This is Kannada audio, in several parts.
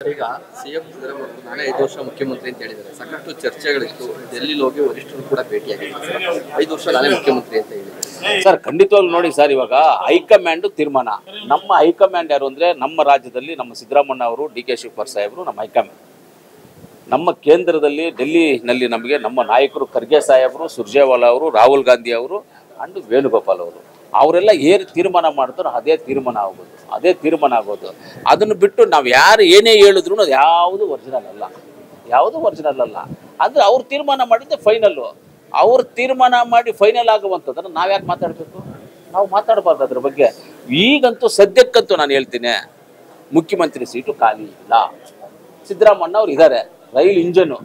ಈಗ ಸಿಎಂ ಸಿದ್ದರಾಮಯ್ಯ ನಾನೇ 5 ವರ್ಷ ಮುಖ್ಯಮಂತ್ರಿ ಅಂತ ಹೇಳಿದ್ದಾರೆ. ಸಾಕಷ್ಟು ಚರ್ಚೆಗಳಿತ್ತು. ಡೆಲ್ಲಿಲಿ ಹೋಗಿ ವರಿಷ್ಠರು ಕೂಡ ಭೇಟಿಯಾಗಿದ್ದಾರೆ. 5 ವರ್ಷ ನಾನೇ ಮುಖ್ಯಮಂತ್ರಿ ಅಂತ ಹೇಳಿದ್ದಾರೆ. ಸರ್ ಖಂಡಿತವಾಗ್ಲೂ ನೋಡಿ ಸರ್, ಇವಾಗ ಹೈಕಮಾಂಡ್ ತೀರ್ಮಾನ. ನಮ್ಮ ಹೈಕಮಾಂಡ್ ಯಾರು ಅಂದ್ರೆ ನಮ್ಮ ರಾಜ್ಯದಲ್ಲಿ ನಮ್ಮ ಸಿದ್ದರಾಮಯ್ಯ ಅವರು, ಡಿ ಕೆ ಶಿವಕುಮಾರ್ ಸಾಹೇಬರು ನಮ್ಮ ಹೈಕಮಾಂಡ್. ನಮ್ಮ ಕೇಂದ್ರದಲ್ಲಿ ಡೆಲ್ಲಿನಲ್ಲಿ ನಮಗೆ ನಮ್ಮ ನಾಯಕರು ಖರ್ಗೆ ಸಾಹೇಬರು, ಸುರ್ಜೇವಾಲಾ ಅವರು, ರಾಹುಲ್ ಗಾಂಧಿ ಅವರು ಅಂಡ್ ವೇಣುಗೋಪಾಲ್ ಅವರು, ಅವರೆಲ್ಲ ಏನು ತೀರ್ಮಾನ ಮಾಡ್ತಾರೋ ಅದೇ ತೀರ್ಮಾನ ಆಗೋದು, ಅದೇ ತೀರ್ಮಾನ ಆಗೋದು. ಅದನ್ನು ಬಿಟ್ಟು ನಾವು ಯಾರು ಏನೇ ಹೇಳಿದ್ರು ಅದು ಯಾವುದು ಒರಿಜಿನಲ್ ಅಲ್ಲ, ಯಾವುದು ಒರಿಜಿನಲ್ ಅಲ್ಲ. ಅಂದರೆ ಅವ್ರು ತೀರ್ಮಾನ ಮಾಡಿದ್ದೆ ಫೈನಲ್ಲು. ಅವ್ರು ತೀರ್ಮಾನ ಮಾಡಿ ಫೈನಲ್ ಆಗುವಂಥದ್ದನ್ನು ನಾವು ಯಾಕೆ ಮಾತಾಡಬೇಕು? ನಾವು ಮಾತಾಡಬಾರ್ದು ಅದ್ರ ಬಗ್ಗೆ. ಈಗಂತೂ ಸದ್ಯಕ್ಕಂತೂ ನಾನು ಹೇಳ್ತೀನಿ, ಮುಖ್ಯಮಂತ್ರಿ ಸೀಟು ಖಾಲಿ ಇಲ್ಲ. ಸಿದ್ದರಾಮಯ್ಯ ಅವ್ರು ಇದ್ದಾರೆ, ರೈಲ್ ಇಂಜನ್ನು,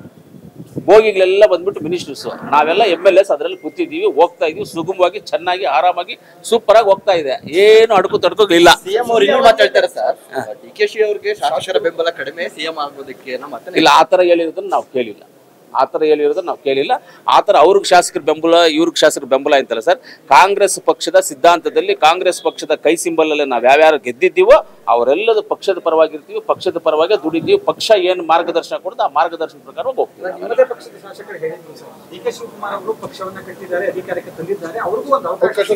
ಬೋಗಿಗಳೆಲ್ಲ ಬಂದ್ಬಿಟ್ಟು ಮಿನಿಸ್ಟರ್ಸು, ನಾವೆಲ್ಲ MLAs ಅದರಲ್ಲಿ ಕೂತಿದ್ದೀವಿ, ಹೋಗ್ತಾ ಇದೀವಿ ಸುಗಮವಾಗಿ, ಚೆನ್ನಾಗಿ, ಆರಾಮಾಗಿ, ಸೂಪರ್ ಆಗಿ ಹೋಗ್ತಾ ಇದೆ. ಏನು ಅಡುಕು ತಡ್ಕೋಗಿಲ್ಲ. ಸಿಎಂ ಅವರು ಇನ್ನೂ ಮಾತಾಡ್ತಾರೆ ಸರ್, DKಶಿ ಅವರಿಗೆ ಶಾಸಕರ ಬೆಂಬಲ ಕಡಿಮೆ, ಸಿಎಂ ಆಗೋದಕ್ಕೆ ಇಲ್ಲ, ಆ ಥರ ಹೇಳಿರೋದನ್ನ ನಾವು ಕೇಳಿಲ್ಲ, ಆ ಥರ ಹೇಳಿರೋದನ್ನ ನಾವು ಕೇಳಿಲ್ಲ. ಆ ಥರ ಅವ್ರಿಗೆ ಶಾಸಕರ ಬೆಂಬಲ, ಇವ್ರಿಗೆ ಶಾಸಕರ ಬೆಂಬಲ ಅಂತಲ್ಲ ಸರ್. ಕಾಂಗ್ರೆಸ್ ಪಕ್ಷದ ಸಿದ್ಧಾಂತದಲ್ಲಿ, ಕಾಂಗ್ರೆಸ್ ಪಕ್ಷದ ಕೈ ಸಿಂಬಲಲ್ಲಿ ನಾವು ಯಾವ್ಯಾರು ಗೆದ್ದಿದ್ದೀವೋ ಅವರೆಲ್ಲದ ಪಕ್ಷದ ಪರವಾಗಿರ್ತೀವಿ, ಪಕ್ಷದ ಪರವಾಗಿ ದುಡಿದೀವಿ. ಪಕ್ಷ ಏನು ಮಾರ್ಗದರ್ಶನ ಕೊಡುತ್ತೆ ಆ ಮಾರ್ಗದರ್ಶನ ಪ್ರಕಾರ ಹೋಗ್ತೀವಿ. ಪಕ್ಷದ ಶಾಸಕರು ಹೇಳಿದ್ರು ಸರ್, DK ಶಿವಕುಮಾರ್ ಅವರು ಪಕ್ಷವನ್ನ ಕಟ್ಟಿದ್ದಾರೆ, ಅಧಿಕಾರಕ್ಕೆ ತಂದಿದ್ದಾರೆ, ಅವ್ರಿಗೂ ಒಂದು ಅವಕಾಶ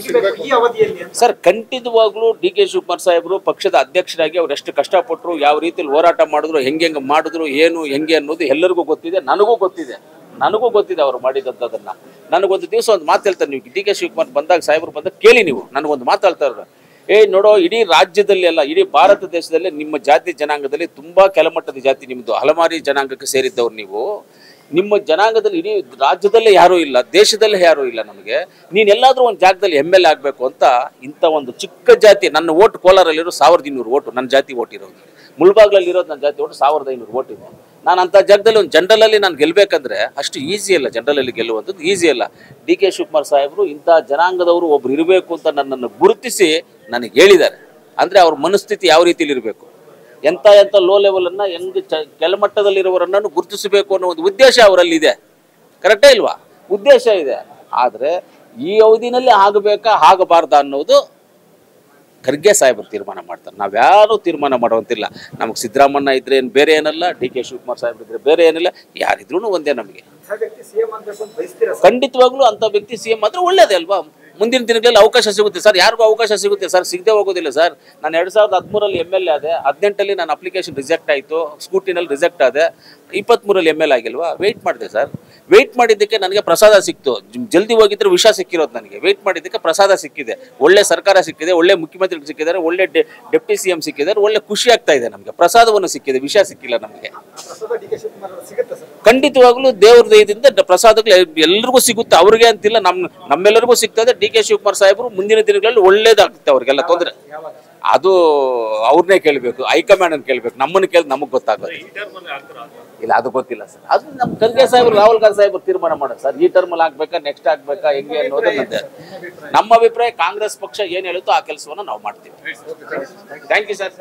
ಈ ಅವಧಿಯಲ್ಲಿ ಸರ್. ಖಂಡಿತವಾಗ್ಲೂ DK ಶಿವಕುಮಾರ್ ಸಾಹೇಬರು ಪಕ್ಷದ ಅಧ್ಯಕ್ಷರಾಗಿ ಅವ್ರು ಎಷ್ಟು ಕಷ್ಟಪಟ್ಟರು, ಯಾವ ರೀತಿಯಲ್ಲಿ ಹೋರಾಟ ಮಾಡಿದ್ರು, ಹೆಂಗೆ ಮಾಡಿದ್ರು, ಏನು ಹೆಂಗೆ ಅನ್ನೋದು ಎಲ್ಲರಿಗೂ ಗೊತ್ತಿದೆ, ನನಗೂ ಗೊತ್ತಿದೆ ಅವ್ರು ಮಾಡಿದಂಥದ್ದನ್ನ. ನನಗೊಂದು ದಿವಸ ಒಂದು ಮಾತು ಹೇಳ್ತಾರೆ, ನೀವು DK ಶಿವಕುಮಾರ್ ಬಂದಾಗ, ಸಾಹೇಬರು ಬಂದಾಗ ಕೇಳಿ, ನೀವು ನನಗೊಂದು ಮಾತು ಹೇಳ್ತಾರೆ, ನೋಡೋ, ಇಡೀ ರಾಜ್ಯದಲ್ಲಿ ಅಲ್ಲ, ಇಡೀ ಭಾರತ ದೇಶದಲ್ಲೇ ನಿಮ್ಮ ಜಾತಿ ಜನಾಂಗದಲ್ಲಿ ತುಂಬಾ ಕೆಳಮಟ್ಟದ ಜಾತಿ ನಿಮ್ಮದು, ಹಲಮಾರಿ ಜನಾಂಗಕ್ಕೆ ಸೇರಿದ್ದವ್ರು ನೀವು. ನಿಮ್ಮ ಜನಾಂಗದಲ್ಲಿ ಇಡೀ ರಾಜ್ಯದಲ್ಲೇ ಯಾರೂ ಇಲ್ಲ, ದೇಶದಲ್ಲೇ ಯಾರೂ ಇಲ್ಲ. ನಮಗೆ ನೀನೆಲ್ಲಾದ್ರೂ ಒಂದು ಜಾಗದಲ್ಲಿ MLA ಆಗಬೇಕು ಅಂತ ಇಂಥ ಒಂದು ಚಿಕ್ಕ ಜಾತಿ, ನನ್ನ ಓಟ್ ಕೋಲಾರಲ್ಲಿರೋ 1200 ಓಟು ನನ್ನ ಜಾತಿ ಓಟ್ ಇರೋದು, ಮುಳ್ಬಾಗ್ಲಲ್ಲಿ ಇರೋದು ನನ್ನ ಜಾತಿ ಓಟು 1500 ಓಟ್ ಇದೆ. ನಾನು ಅಂಥ ಜಾಗದಲ್ಲಿ ಒಂದು ಜನರಲಲ್ಲಿ ನಾನು ಗೆಲ್ಲಬೇಕಂದ್ರೆ ಅಷ್ಟು ಈಸಿ ಅಲ್ಲ, ಜನರಲಲ್ಲಿ ಗೆಲ್ಲುವಂಥದ್ದು ಈಸಿ ಅಲ್ಲ. DK ಶಿವಕುಮಾರ್ ಸಾಹೇಬರು ಇಂಥ ಜನಾಂಗದವರು ಒಬ್ರು ಇರಬೇಕು ಅಂತ ನನ್ನನ್ನು ಗುರುತಿಸಿ ನನಗೆ ಹೇಳಿದ್ದಾರೆ. ಅಂದರೆ ಅವ್ರ ಮನಸ್ಥಿತಿ ಯಾವ ರೀತಿಯಲ್ಲಿ ಇರಬೇಕು, ಎಂಥ ಲೋ ಲೆವೆಲನ್ನು ಹೆಂಗೆ ಕೆಳಮಟ್ಟದಲ್ಲಿರುವವರನ್ನು ಗುರುತಿಸಬೇಕು ಅನ್ನೋ ಒಂದು ಉದ್ದೇಶ ಅವರಲ್ಲಿದೆ. ಕರೆಕ್ಟೇ ಇಲ್ವಾ? ಉದ್ದೇಶ ಇದೆ. ಆದರೆ ಈ ಅವಧಿನಲ್ಲಿ ಆಗಬಾರ್ದ ಅನ್ನೋದು ಖರ್ಗೆ ಸಾಹೇಬರು ತೀರ್ಮಾನ ಮಾಡ್ತಾರೆ. ನಾವ್ಯಾರು ತೀರ್ಮಾನ ಮಾಡುವಂತಿಲ್ಲ. ನಮಗೆ ಸಿದ್ದರಾಮಯ್ಯ ಇದ್ರೆ ಏನು ಬೇರೆ ಏನಲ್ಲ, DK ಶಿವಕುಮಾರ್ ಸಾಹೇಬರು ಇದ್ರೆ ಬೇರೆ ಏನಿಲ್ಲ, ಯಾರಿದ್ರು ಒಂದೇ ನಮಗೆ. ಖಂಡಿತವಾಗ್ಲೂ ಅಂಥ ವ್ಯಕ್ತಿ CM ಆದ್ರೆ ಒಳ್ಳೇದೇ ಅಲ್ವಾ? ಮುಂದಿನ ದಿನಗಳಲ್ಲಿ ಅವಕಾಶ ಸಿಗುತ್ತೆ ಸರ್, ಯಾರಿಗೂ ಅವಕಾಶ ಸಿಗುತ್ತೆ ಸರ್, ಸಿಗದೆ ಹೋಗೋದಿಲ್ಲ ಸರ್. ನಾನು 2013 MLA ಆದೆ, 18 ನಾನು ಅಪ್ಲಿಕೇಶನ್ ರಿಜೆಕ್ಟ್ ಆಯಿತು, ಸ್ಕೂಟಿನಲ್ಲಿ ರಿಜೆಕ್ಟ್ ಆದೆ, 23 MLA ಆಗಿಲ್ವಾ? ವೆಯ್ಟ್ ಮಾಡಿದೆ ಸರ್. ವೆಯ್ಟ್ ಮಾಡಿದ್ದಕ್ಕೆ ನನಗೆ ಪ್ರಸಾದ ಸಿಕ್ತು. ಜಲ್ದಿ ಹೋಗಿದ್ರೆ ವಿಷ ಸಿಕ್ಕಿರೋದು ನನಗೆ. ವೆಯ್ಟ್ ಮಾಡಿದ್ದಕ್ಕೆ ಪ್ರಸಾದ ಸಿಕ್ಕಿದೆ, ಒಳ್ಳೆ ಸರ್ಕಾರ ಸಿಕ್ಕಿದೆ, ಒಳ್ಳೆ ಮುಖ್ಯಮಂತ್ರಿಗಳು ಸಿಕ್ಕಿದ್ದಾರೆ, ಒಳ್ಳೆ ಡೆಪ್ಟಿ CM ಸಿಕ್ಕಿದ್ದಾರೆ, ಒಳ್ಳೆ ಖುಷಿ ಆಗ್ತಾ ಇದೆ ನಮಗೆ. ಪ್ರಸಾದವನ್ನು ಸಿಕ್ಕಿದೆ, ವಿಷ ಸಿಕ್ಕಿಲ್ಲ ನಮಗೆ. ಖಂಡಿತವಾಗ್ಲೂ ದೇವ್ರ ದಯದಿಂದ ಪ್ರಸಾದಗಳು ಎಲ್ರಿಗೂ ಸಿಗುತ್ತೆ, ಅವ್ರಿಗೆ ಅಂತಿಲ್ಲ, ನಮ್ಮೆಲ್ಲರಿಗೂ ಸಿಗ್ತದೆ. DK ಶಿವಕುಮಾರ್ ಸಾಹೇಬರು ಮುಂದಿನ ದಿನಗಳಲ್ಲಿ ಒಳ್ಳೇದಾಗುತ್ತೆ, ಅವ್ರಿಗೆಲ್ಲ ತೊಂದರೆ ಅದು ಅವ್ರನ್ನೇ ಕೇಳಬೇಕು, ಹೈಕಮಾಂಡ್ ಅನ್ನು ಕೇಳಬೇಕು, ನಮ್ಮನ್ನು ಕೇಳಿ ನಮಗೆ ಗೊತ್ತಾಗೋದು ಇಲ್ಲ, ಅದು ಗೊತ್ತಿಲ್ಲ ಸರ್. ಅದು ನಮ್ಮ ಖರ್ಗೆ ಸಾಹೇಬರು, ರಾಹುಲ್ ಗಾಂಧಿ ಸಾಹೇಬರು ತೀರ್ಮಾನ ಮಾಡೋದು ಸರ್. ಈ ಟರ್ಮಲ್ಲಿ ಆಗ್ಬೇಕಾ, ನೆಕ್ಸ್ಟ್ ಆಗ್ಬೇಕಾ, ಹೆಂಗೆ ಅನ್ನೋದನ್ನಂತೆ. ನಮ್ಮ ಅಭಿಪ್ರಾಯ ಕಾಂಗ್ರೆಸ್ ಪಕ್ಷ ಏನು ಹೇಳುತ್ತೋ ಆ ಕೆಲಸವನ್ನು ನಾವು ಮಾಡ್ತೀವಿ. Thank you sir.